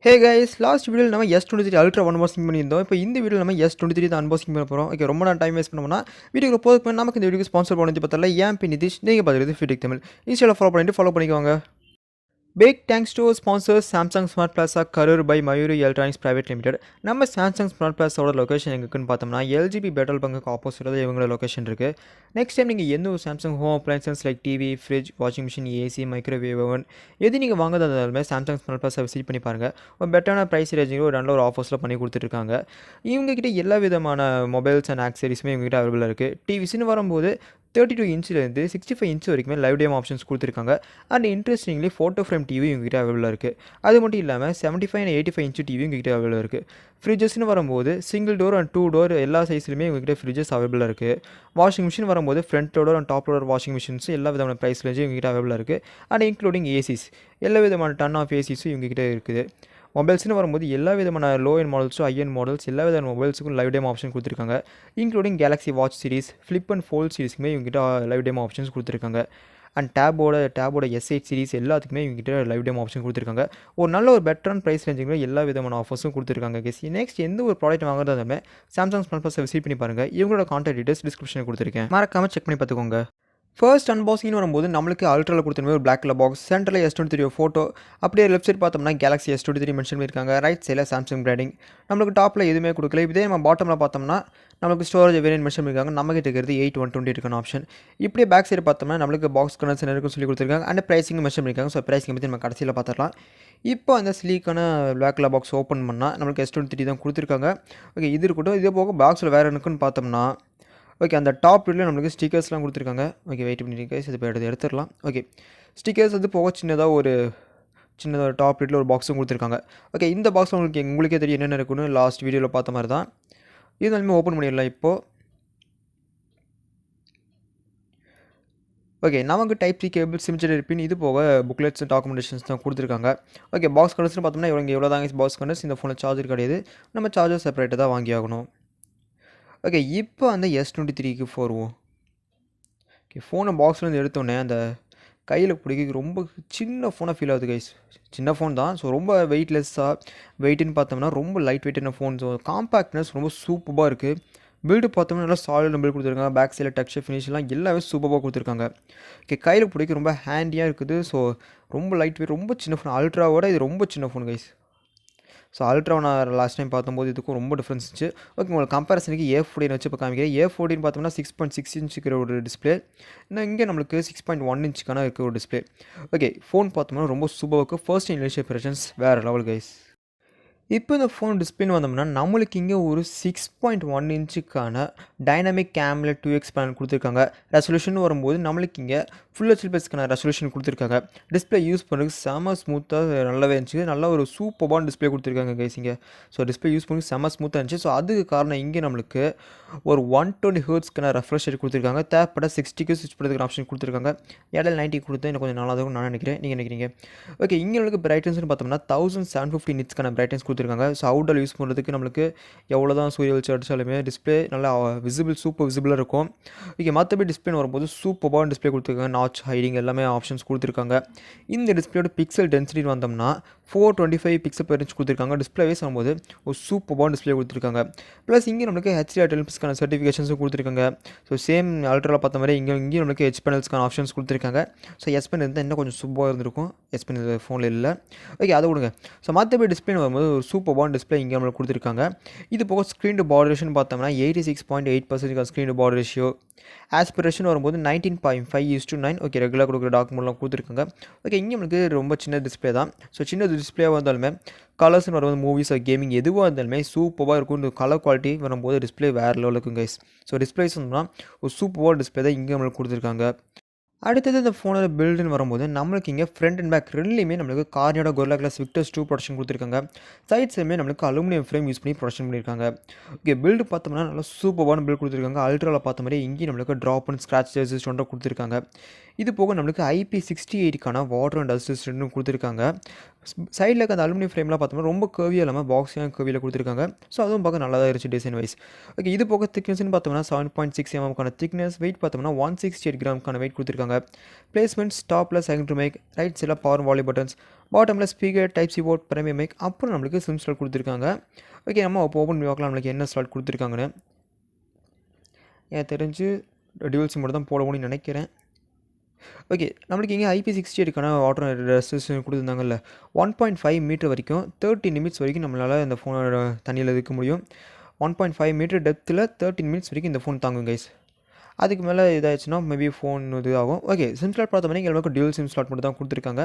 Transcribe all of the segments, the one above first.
Hey guys, last video நம்ம S23 Ultra unboxing பண்ணியிருந்தோம். இப்போ இந்த வீடியோல நம்ம S23 தான் unboxing பண்ண போறோம். ஓகே, ரொம்ப நேரம் டைம் வேஸ்ட் பண்ணோம்னா வீடியோக்குள்ள போறதுக்கு முன்னாடி நமக்கு இந்த வீடியோக்கு ஸ்பான்சர் பண்ணி பார்த்தல ஏன் பி நிதிஷ் நீங்க பார்க்குறது Fewtech Tamil. இன்ஸ்டால ஃபாலோ பண்ணிக்கோங்க. Big thanks to sponsors Samsung Smart Plaza Karur by MAYURI Electronics Private Limited. நம்ம Samsung Smart Plaza ஓட லொகேஷன் எங்கக்குன்னு பார்த்தோம்னா LGB Petrol Bunk ஆப்போசிட்ல தான் இவங்களோட லொகேஷன் இருக்கு. நெக்ஸ்ட் டைம் நீங்க எந்த ஒரு Samsung home appliances like TV, fridge, washing machine, AC, microwave oven எது நீங்க வாங்குறதாலுமே Samsung Smart Plaza விசிட் பண்ணி பாருங்க. ஒரு பெட்டரான பிரைஸ் ரேஞ்சில் ஒரு நல்ல ஒரு ஆஃபர்ஸ்ல பண்ணி கொடுத்துட்டு இருக்காங்க. இவங்க கிட்ட எல்லா விதமான மொபைல்ஸ் அண்ட் ஆக்சசரிஸுமே இவங்க கிட்ட அவைலபிளா இருக்கு. டிவிஸ்னு வரும்போது 32 இன்ச்சிலேருந்து 65 இன்ச் வரைக்குமே லைவ் டேம் ஆப்ஷன்ஸ் கொடுத்துருக்காங்க. And interestingly photo frame TV உங்ககிட்ட அவைலபிளாக இருக்குது. அது மட்டும் இல்லாமல் 75 and 85 இன்ச் டிவி உங்ககிட்ட அவைலபிளாக இருக்குது. ஃப்ரிட்ஜஸ்னு வரும்போது சிங்கிள் டோர் அண்ட் 2 டோர் எல்லா சைஸ்லையுமே உங்ககிட்ட ஃப்ரிட்ஜஸ் அவைலபிளாக இருக்குது. வாஷிங் மிஷின் வரும்போது front loader and top loader washing machines எல்லா விதமான ப்ரைஸ் ரேஞ்சும் உங்ககிட்ட அவைலபிளாக இருக்குது. அண்ட் இன்க்ளூடிங் ஏசிஸ் எல்லா விதமான டன் ஆஃப் ஏசிஸும் இவங்ககிட்ட இருக்குது. மொபைல்ஸ்னு வரும்போது எல்லா விதமான லோ எண்ட் மாடல்ஸும் ஹை எண்ட் மாடல்ஸ் எல்லா விதமான மொபைல்ஸுக்கும் லைவ் டேம் ஆப்ஷன் கொடுத்துருக்காங்க. Including Galaxy Watch series, Flip and Fold சீரிஸ்க்குமே இவங்ககிட்ட லைவ் டேம் ஆப்ஷன்ஸ் கொடுத்துருக்காங்க. அண்ட் டேபோட S8 சீரிஸ் எல்லாத்துக்குமே இவங்ககிட்ட லைவ் டேம் ஆப்ஷன் கொடுத்துருக்காங்க. ஒரு நல்ல ஒரு பெட்டரான ப்ரைஸ் ரேஞ்சுக்குமே எல்லா விதமான ஆஃபர்ஸும் கொடுத்துருக்காங்க. நெக்ஸ்ட் எந்த ஒரு ப்ராடக்ட் வாங்குறதாலுமே சாம்சங் ஸ்மார்ட் பிளஸை விசிட் பண்ணி பாருங்கள். இவங்களோட கான்டாக்ட் டீடைல்ஸ் டிஸ்கிரிப்ஷனில் கொடுத்துருக்கேன், மறக்காமல் செக் பண்ணி பார்த்துக்கோங்க. ஃபர்ஸ்ட் அன்பாக்சிங்னு வரும்போது நம்மளுக்கு அல்ட்ராவில் கொடுத்துருமே ஒரு பிளாக் கலர் பாக்ஸ், சென்டரில் S23 ஃபோட்டோ, அப்படியே லெஃப்ட் சைட் பார்த்தோம்னா கேலக்ஸி S23 மென்ஷன் பண்ணியிருக்காங்க. ரைட் சைடில் சாம்சங் பிராண்டிங். நம்மளுக்கு டாப்பில் எதுவுமே கொடுக்கல. இதே நம்ம பாட்டமில் பார்த்தோம்னா நம்மளுக்கு ஸ்டோரேஜ் வேரியன்ட் மென்ஷன் பண்ணியிருக்காங்க. நம்மகிட்ட இருக்கிறது 8/120 இருக்கான ஆப்ஷன். இப்படியே பேக் சைடு பார்த்தோம்னா நம்மளுக்கு பாக்ஸ் கனெக்ஷன் இருக்குன்னு சொல்லி கொடுத்துருக்காங்க. அண்ட் ப்ரைஸிங் மென்ஷன் பண்ணியிருக்காங்க. ஸோ ப்ரைஸிங் பற்றி நம்ம கடைசியில் பார்த்துடலாம். இப்போ அந்த ஸ்லீக்கான பிளாக் கலர் பாக்ஸ் ஓப்பன் பண்ணால் நம்மளுக்கு S23 தான் கொடுத்துருக்காங்க. ஓகே, இது இருக்கட்டும். இதே போக பாக்ஸில் வேறு எனக்குன்னு பார்த்தோம்னா ஓகே, அந்த டாப் வீடியோவில் நம்மளுக்கு ஸ்டிக்கர்ஸ்லாம் கொடுத்துருக்காங்க. ஓகே, வெயிட் பண்ணி கைஸ், இது இப்போ எடுத்துடலாம். ஓகே, ஸ்டிக்கர்ஸ் வந்து போக சின்னதாக ஒரு டாப் வீட்டில் ஒரு பாக்ஸும் கொடுத்துருக்காங்க. ஓகே, இந்த பாக்ஸில் உங்களுக்கே தெரியும் என்னென்ன இருக்குன்னு லாஸ்ட் வீடியோவில் பார்த்த மாதிரி தான். இருந்தாலுமே ஓப்பன் பண்ணிடலாம் இப்போது. ஓகே, நமக்கு டைப் சி கேபிள், சிமிச்சர் பின், இது போக புக்லெட்ஸ் டாக்குமெண்டேஷன்ஸ் தான் கொடுத்துருக்காங்க. ஓகே, பாக்ஸ் கனெக்ஷன் பார்த்தோம்னா எவ்வளோ தாங்க பாக்ஸ் கனெக்ஷன். இந்த ஃபோனில் சார்ஜர் கிடையாது, நம்ம சார்ஜர் செப்பரேட்டாக தான் வாங்கி ஆகணும். ஓகே, இப்போ அந்த S23க்கு வருவோம். ஓகே, ஃபோனை பாக்ஸ்லேருந்து எடுத்தோடனே அந்த கையில் பிடிக்க ரொம்ப சின்ன ஃபோனாக ஃபீல் ஆகுது கைஸ். சின்ன ஃபோன் தான். ஸோ ரொம்ப வெயிட்டுன்னு பார்த்தோம்னா ரொம்ப லைட் வெயிட்டான ஃபோன். ஸோ காம்பேக்ட்னஸ் ரொம்ப சூப்பராக இருக்குது. பில்டு பார்த்தோம்னா நல்லா சாலிட் பில்டு கொடுத்துருக்காங்க. பேக் சைடில் டெக்ஸ்சர் ஃபினிஷ்லாம் எல்லாமே சூப்பராக கொடுத்துருக்காங்க. ஓகே, கையில் பிடிக்க ரொம்ப ஹேண்டியாக இருக்குது. ஸோ ரொம்ப லைட் வெயிட், ரொம்ப சின்ன ஃபோன். அல்ட்ராவோட இது ரொம்ப சின்ன ஃபோன் கைஸ். ஸோ அல்ட்ரா நான் லாஸ்ட் டைம் பார்க்கும்போது இதுக்கும் ரொம்ப டிஃப்ரென்ஸ் இருந்துச்சு. ஓகே, உங்களுக்கு கம்பேரிசனுக்கு A14 வச்சு இப்போ காமிக்கிறேன். A14 பார்த்தோம்னா 6.6 இன்ச்சுக்கிற ஒரு டிஸ்பிளே. இன்னும் இங்கே நம்மளுக்கு 6.1 இன்ச்சுக்கான இருக்க ஒரு டிஸ்பிளே. ஓகே, ஃபோன் பார்த்தோம்னா ரொம்ப சூப்பராக இருக்குது. ஃபர்ஸ்ட் இனிஷியல் இம்ப்ரெஷன்ஸ் வேறு லெவல் கைஸ். இப்போ இந்த ஃபோன் டிஸ்பிளேன்னு வந்தோம்னா நம்மளுக்கு இங்கே ஒரு 6.1 இன்ச்சுக்கான டைனமிக் AMOLED 2x பேனல் கொடுத்துருக்காங்க. ரெசல்யூஷன் வரும்போது நம்மளுக்கு இங்கே ஃபுல் ஹெச்டிக்கான ரெசல்யூஷன் கொடுத்துருக்காங்க. டிஸ்பிளே யூஸ் பண்ணுறதுக்கு செம ஸ்மூத்தாக நல்லாவே இருந்துச்சு. நல்ல ஒரு சூப்பரான டிஸ்பிளே கொடுத்துருக்காங்க கைஸ் இங்கே. ஸோ டிஸ்பிளே யூஸ் பண்ணி செம ஸ்மூத்தாக இருந்துச்சு. ஸோ அதுக்கு காரணம் இங்கே நம்மளுக்கு ஒரு 120 ஹெர்ட்ஸ்க்கான ரெஃப்ரெஷ் ரேட் கொடுத்துருக்காங்க. தேவைப்பட்ட 60க்கு ஸ்விட்ச் பண்ணுறதுக்கு ஆப்ஷன் கொடுத்துருக்காங்க. இடையில 90 கொடுத்து எனக்கு கொஞ்சம் நல்லா இருக்கும் நான் நினைக்கிறேன். நீங்கள் நினைக்கிறீங்க? ஓகே, இங்கே நம்மளுக்கு பிரைட்னஸ்னு பார்த்தோம்னா 1750 நிட்ஸ்க்கான பிரைட்னஸ் கொடுத்துருக்காங்க. ஸோ அவுட்டர் யூஸ் பண்ணுறதுக்கு நம்மளுக்கு எவ்வளோ தான் சூரிய வெளிச்சம் அடித்தாலுமே டிஸ்பிளே நல்லா சூப்பர் விசிபிளாக இருக்கும். ஓகே, மற்றபடி டிஸ்பிளே வரும்போது சூப்பரான டிஸ்பிளே கொடுத்துருக்காங்க. நாச், ஹைடிங் எல்லாமே ஆப்ஷன்ஸ் கொடுத்துருக்காங்க. இந்த டிஸ்பிளேயோட பிக்சல் டென்சிட்டி வந்தோம்னா 425 பிக்சல் பெர் இன்ச் கொடுத்துருக்காங்க. டிஸ்பிளே வைஸ் வரும்போது ஒரு சூப்பரான டிஸ்பிளே கொடுத்துருக்காங்க. ப்ளஸ் இங்கே நம்மளுக்கு HDR10+க்கான சர்டிஃபிகேஷன்ஸும் கொடுத்துருக்காங்க. ஸோ சேம் அல்ட்ராவில் பார்த்த மாதிரி இங்கேயும் நம்மளுக்கு H பேனல்ஸ்க்கான ஆப்ஷன்ஸ் கொடுத்துருக்காங்க. ஸோ S பென் இருந்தால் இன்னும் கொஞ்சம் சூப்பராக இருந்திருக்கும். S பென் ஃபோனில் இல்லை. ஓகே, அதை விடுங்க. ஸோ மற்றபடி டிஸ்பிளே வரும்போது ஒரு சூப்பரான டிஸ்பிளே இங்கே நம்மளுக்கு கொடுத்துருக்காங்க. இது போக ஸ்க்ரீன் டு பாடி ரேஷன் பார்த்தோம்னா 86.8% screen to body ratio. Aspiration வரும்போது 19.5:9. ஓகே, ரெகுலராக கொடுக்குற டாக்குமெண்ட்லாம் கொடுத்துருக்காங்க. ஓகே, இங்கே நம்மளுக்கு ரொம்ப சின்ன டிஸ்பிளே தான். ஸோ சின்ன டிஸ்பிளேவாக இருந்தாலுமே கலர்ஸ்னு வரும்போது மூவிஸ் கேமிங் எதுவாக இருந்தாலுமே சூப்பராக இருக்கும். இந்த கலர் குவாலிட்டி வரும்போது டிஸ்பிளே வேறு லெவலில் இருக்கும் கைஸ். ஸோ டிஸ்பிளேஸ் சொன்னால் ஒரு சூப்பரான டிஸ்பிளே தான் இங்கே நம்மளுக்கு கொடுத்துருக்காங்க. அடுத்தது இந்த ஃபோனோட பில்டுன்னு வரும்போது நம்மளுக்கு இங்கே ஃப்ரண்ட் அண்ட் பேக் ரெண்டுலேயுமே நம்மளுக்கு கார்னியோட Gorilla Glass Victus 2 ப்ரொடக்ஷன் கொடுத்துருக்காங்க. சைட்ஸுமே நம்மளுக்கு அலுமினியம் ஃப்ரேம் யூஸ் பண்ணி ப்ரொடக்ஷன் பண்ணியிருக்காங்க. ஓகே, பில்டு பார்த்தோம்னா நல்லா சூப்பரான பில்டு கொடுத்துருக்காங்க. அல்ட்ராவில் பார்த்த மாதிரி இங்கே நம்மளுக்கு ட்ராப் அண்ட் ஸ்க்ராட்ச் ரெசிஸ்டன்ட் கொடுத்துருக்காங்க. இது போக நம்மளுக்கு IP68க்கான வாட்டர் அண்ட் டஸ்ட் ரெசிஸ்டன்ட்டும் கொடுத்துருக்காங்க. சைடில் இருக்க அந்த அலுமினியம் ஃப்ரேம்லாம் பார்த்தோம்னா ரொம்ப கர்வியாக இல்லாமல் பாக்ஸியாக கர்வியில் கொடுத்துருக்காங்க. ஸோ அதுவும் பார்க்க நல்லா தான் இருந்துச்சு டிசைன் வைஸ். ஓகே, இது போக திக்னஸ்னு பார்த்தோம்னா 7.6 mm திக்னஸ். வெயிட் பார்த்தோம்னா 168 கிராமுக்கான வெயிட் கொடுத்துருக்காங்க. பிளேஸ்மெண்ட்ஸ் டாப்பில் செகண்டரி மைக், ரைட் சைடில் பவர் வால்யூம் பட்டன்ஸ், பாட்டமில் speaker type C port premium mic அப்புறம் நம்மளுக்கு சிம் ஸ்லாட் கொடுத்துருக்காங்க. ஓகே, நம்ம இப்போ ஓப்பன் பண்ணி பார்க்கலாம் நம்மளுக்கு என்ன ஸ்லாட் கொடுத்துருக்காங்கன்னு. எனக்கு தெரிஞ்சு டியூவல் சிம் மட்டும் தான் போட முடியும்னு நினைக்கிறேன். ஓகே, நம்மளுக்கு இங்கே IP68க்கான வாட்டர் ரெசிஸ்டன்ஸ் கொடுத்துருந்தாங்கல்ல. 1.5 மீட்டர் வரைக்கும் 30 நிமிட்ஸ் வரைக்கும் நம்மளால் இந்த ஃபோனோட தண்ணியில் இருக்க முடியும். 1.5 மீட்டர் டெப்த்தில் 13 மினிட்ஸ் வரைக்கும் இந்த ஃபோன் தாங்கும் கைஸ். அதுக்கு மேலே இதாகிடுச்சுன்னா மேபி ஃபோன் இது ஆகும். ஓகே, சிம் ஸ்லாட் பார்த்தோம்னா எங்களுக்கு டியூவல் சிம் ஸ்லாட் மட்டும் தான் கொடுத்துருக்காங்க.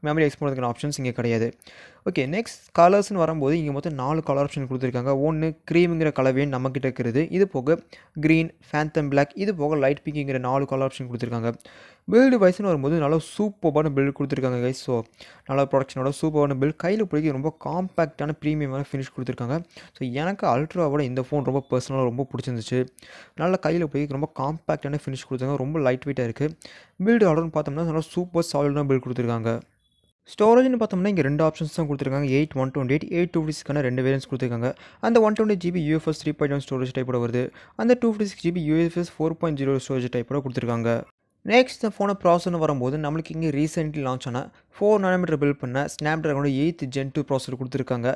மெமரி எக்ஸ்போர்ட்டுக்கான ஆப்ஷன்ஸ் இங்கே கிடையாது. ஓகே, நெக்ஸ்ட் கலர்ஸ்னு வரும்போது இங்கே மொத்தம் 4 கலர் ஆப்ஷன் கொடுத்துருக்காங்க. ஒன்று க்ரீமுங்கிற கலவையும் நம்மக்கிட்ட இருக்கிறது. இது போக க்ரீன், ஃபேந்தம் பிளாக், இது போக லைட் பிங்க்குங்கிற 4 கலர் ஆப்ஷன் கொடுத்துருக்காங்க. பில்டு வைஸ்னு வரும்போது நல்லா சூப்பரான பில்டு கொடுத்துருக்காங்க கைஸ். ஸோ நல்ல ப்ரொடக்ஷனோட சூப்பரான பில்ட், கையில் பிடிக்க ரொம்ப காம்பேக்டான ப்ரீமியமான ஃபினிஷ் கொடுத்துருக்காங்க. ஸோ எனக்கு அல்ட்ராவோட இந்த ஃபோன் ரொம்ப பர்சனலாக ரொம்ப பிடிச்சிருந்துச்சு. நல்லா கையில் பிடிக்க ரொம்ப காம்பேக்டான ஃபினிஷ் கொடுத்துருக்காங்க. ரொம்ப லைட் வெயிட்டாக இருக்குது. பில்டு ஆர்டர்னு பார்த்தோம்னா நல்லா சூப்பர் சாலிடான பில்ட் கொடுத்துருக்காங்க. ஸ்டோரேஜ்னு பார்த்தோம்னா இங்கே 2 ஆப்ஷன்ஸ் தான் கொடுத்துருக்காங்க. 8 128, 8 256க்கான 2 வேரியன்ஸ் கொடுத்துருக்காங்க. அந்த 128GB UFS 3.1 ஸ்டோரேஜ் டைப்போட வருது. அந்த 256GB UFS 4.0 ஸ்டோரேஜ் டைப்போட கொடுத்துருக்காங்க. நெக்ஸ்ட் இந்த ஃபோனை ப்ராசர்னு வரும்போது நம்மளுக்கு இங்கே ரீசெண்ட்லி லான்ச் ஆன 4 நானோமீட்டர் பில்ட் பண்ண ஸ்னாப்ட்ராகனோட 8th Gen 2 ப்ராசர் கொடுத்துருக்காங்க.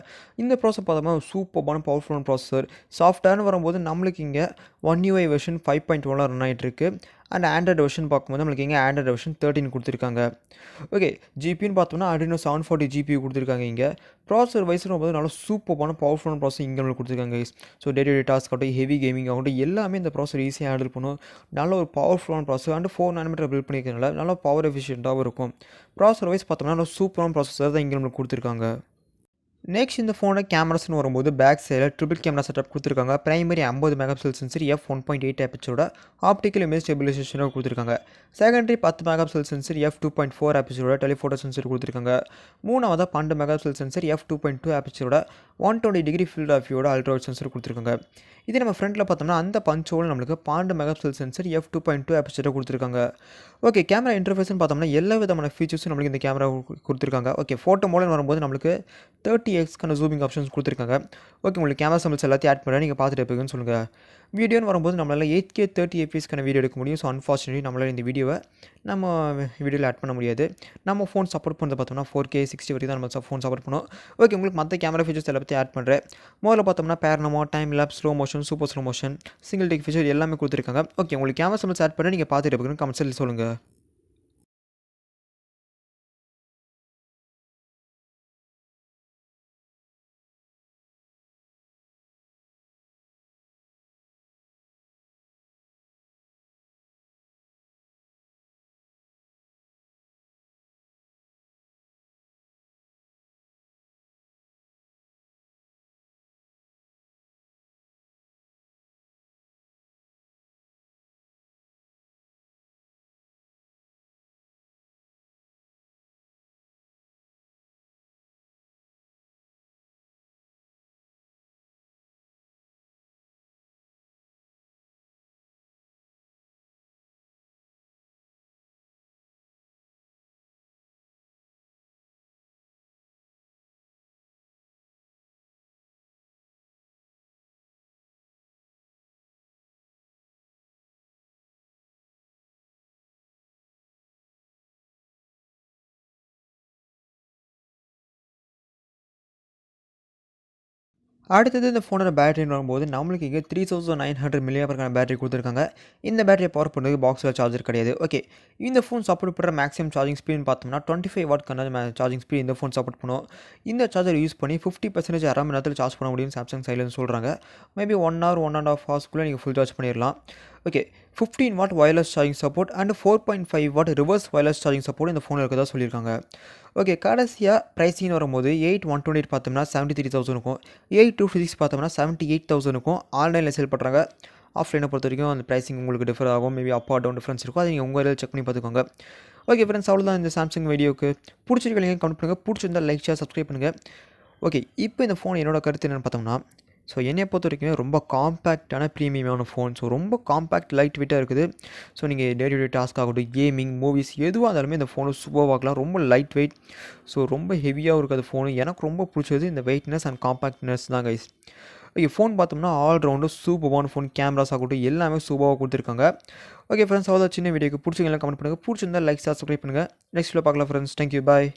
இந்த ப்ராசர் பார்த்தோம்னா சூப்பரான பவர்ஃபுல்லான ப்ராசர். சாஃப்ட்வேர்னு வரும்போது நம்மளுக்கு இங்கே One UI வெர்ஷன் 5.1 ரன் ஆகிட்டு இருக்கு. அண்ட் ஆண்ட்ராய்டு வெர்ஷன் பார்க்கும்போது நம்மளுக்கு இங்கே ஆண்ட்ராய்டு வெர்ஷன் 13 கொடுத்துருக்காங்க. ஓகே, ஜிபின்னு பார்த்தோம்னா Adreno 740 GPU கொடுத்துருக்காங்க. இங்கே ப்ராசர் வைஸ்னு வரும்போது நல்லா சூப்பரான பவர்ஃபுல்லான ப்ராசர் இங்கே நம்மளுக்கு கொடுத்துருக்காங்க. So day to day task ஆகட்டும், ஹெவி கேமிங் ஆகட்டும், எல்லாமே இந்த ப்ராசர் ஈஸியாக ஹேண்டில் பண்ணும். நல்ல ஒரு பவர்ஃபுல்லான ப்ராசர். அண்ட் 4 நானோமீட்டர் பில்ட் பண்ணிக்கிறதுனால நல்லா பவர் எஃபிஷியண்ட்டாகவும் இருக்கும். ப்ராசர் வைஸ் பார்த்தோம்னா நல்லா சூப்பரான ப்ராசஸர் தான் இங்கே நம்மளுக்கு கொடுத்துருக்காங்க. நெக்ஸ்ட் இந்த ஃபோனோட கேமராஸ்னு வரும்போது பேக் சைடில் ட்ரிபிள் கேமரா செட்டப் கொடுத்துருக்காங்க. பிரைமரி 50 மெகாபிக்சல் சென்சர் f1.8 ஆப்பிச்சோட ஆப்டிக்கல் இமேஜ் ஸ்டெபிலைசேஷனோட கொடுத்துருக்காங்க. செகண்டரி 10 மெகாபிக்சல் சென்சர் f2.4 ஆப்பிச்சோட டெலிஃபோட்டோ சென்சர் கொடுத்துருக்காங்க. மூணாவதாக 12 மெகாபிக்சல் சென்சர் f2.2 ஆப்பிச்சோட 120 டிகிரி ஃபீல்ட் ஆஃப் வியூவோட அல்ட்ராவைட் சென்சர் கொடுத்துருக்காங்க. இதே நம்ம ஃப்ரண்ட்டில் பார்த்தோம்னா அந்த பஞ்சோட நம்மளுக்கு 12 மெகாபிக்சல் சென்சர் f2.2 ஆப்பிச்சோட கொடுத்துருக்காங்க. ஓகே, கேமரா இன்டர்ஃபேஸ்னு பார்த்தோம்னா எல்லா விதமான ஃபீச்சர்ஸும் நம்மளுக்கு இந்த கேமரா கொடுத்துருக்காங்க. ஓகே, ஃபோட்டோ மோட்னு வரும்போது நம்மளுக்கு 30x ஜூமிங் ஆப்ஷன்ஸ் கொடுத்துருக்காங்க. ஓகே, உங்களுக்கு கேமரா சம்பள்ஸ் எல்லாத்தையும் ஆட் பண்ண நீங்கள் பார்த்துட்டு இருப்பீங்கன்னு சொல்லுங்கள். வீடியோன்னு வரும்போது நம்மளால் 8K 30 fps வீடியோ எடுக்க முடியும். ஸோ அன்ஃபார்ச்சுனேட்லி நம்மளால் இந்த வீடியோவை நம்ம வீடியோவில் ஆட் பண்ண முடியாது. நம்ம ஃபோன் சப்போர்ட் பண்ணுறது பார்த்தோம்னா 4K 60 வரைக்கும் தான் நம்ம ஃபோன் சப்போர்ட் பண்ணுவோம். ஓகே, உங்களுக்கு மற்ற கேமரா ஃபீச்சர்ஸ் எல்லாத்தையும் ஆட் பண்ணுறேன். முதல்ல பார்த்தோம்னா panorama, time lapse, slow motion, super slow motion, single take feature எல்லாமே கொடுத்துருக்காங்க. ஓகே, உங்களுக்கு கேமரா சம்பள்ஸ் ஆட் பண்ண நீங்கள் பார்த்துட்டு இருப்பீங்கன்னு கமெண்ட்ஸில் சொல்லுங்கள். அடுத்தது இந்த ஃபோனோட பேட்டரின்னு வரும்போது நம்மளுக்கு இங்கே 3900 mAh பேட்டரி கொடுத்துருக்காங்க. இந்த பேட்டரியை பவர் பண்ணுறதுக்கு பாக்ஸில் சார்ஜர் கிடையாது. ஓகே, இந்த ஃபோன் சப்போர்ட் பண்ணுற மேக்ஸிமம் சார்ஜிங் ஸ்பீட்னு பார்த்தோம்னா 25 வாட்க்கான சார்ஜிங் ஸ்பீட் இந்த ஃபோன் சப்போர்ட் பண்ணும். இந்த சார்ஜர் யூஸ் பண்ணி 50% அரை மணி நேரத்தில் சார்ஜ் பண்ண முடியும்னு சாம்சங் சைட்லேருந்து சொல்கிறாங்க. மேபி 1 hour 1.5 hours நீங்கள் ஃபுல் சார்ஜ் பண்ணிடலாம். Okay, 15 watt wireless charging support and 4.5 watt reverse wireless charging support இந்த ஃபோனில் இருக்கதா சொல்லியிருக்காங்க. ஓகே, கடைசியாக ப்ரைஸிங்னு வரும்போது 8 128 பார்த்தோம்னா 73,000 இருக்கும். 8 256 பார்த்தோம்னா 78,000 இருக்கும். ஆன்லைனில் சேல் பண்ணுறாங்க. ஆஃப்லைனை பொறுத்த வரைக்கும் அந்த ப்ரைஸிங் உங்களுக்கு டிஃபர் ஆகும். Maybe up are down difference இருக்கும். அதை நீங்கள் உங்கள் இதில் செக் பண்ணி பார்த்துக்கோங்க. ஓகே ஃப்ரெண்ட்ஸ், அவ்வளோதான் இந்த சாம்சங் வீடியோக்கு. பிடிச்சிருக்கீங்க கமெண்ட் பண்ணுங்கள். பிடிச்சிருந்தால் லைக் ஷேர் சப்ஸ்கிரைப் பண்ணுங்கள். ஓகே, இப்போ இந்த ஃபோன் என்னோட கருத்து என்னென்னு பார்த்தோம்னா, ஸோ என்னை பொறுத்த வரைக்கும் ரொம்ப காம்பேக்டான ப்ரீமியமான ஃபோன். ஸோ ரொம்ப காம்பேக்ட் லைட் வெயிட்டாக இருக்குது. ஸோ நீங்கள் டே டு டே டாஸ்க் ஆகட்டும், கேமிங், மூவிஸ் எதுவாக இருந்தாலுமே இந்த ஃபோனை சூப்பராக பார்க்கலாம். ரொம்ப லைட் வெயிட். ஸோ ரொம்ப ஹெவியாகவும் இருக்குது ஃபோனு. எனக்கு ரொம்ப பிடிச்சது இந்த வெயிட்னஸ் அண்ட் காம்பேக்ட்னஸ் தான் கைஸ். ஓகே, ஃபோன் பார்த்தோம்னா ஆல்ரவுண்டு சூப்பரான ஃபோன். கேமராஸ் ஆகட்டும் எல்லாமே சூப்பராக கொடுத்துருக்காங்க. ஓகே ஃப்ரெண்ட்ஸ், அவ்வளோ சின்ன வீடியோக்கு பிடிச்சிங்கன்னா கமெண்ட் பண்ணுங்கள். பிடிச்சிருந்தால் லைக் சப்ஸ்கிரைப் பண்ணுங்கள். நெக்ஸ்ட் வீடியோ பார்க்கலாம் ஃப்ரெண்ட்ஸ். தேங்க்யூ, பாய்.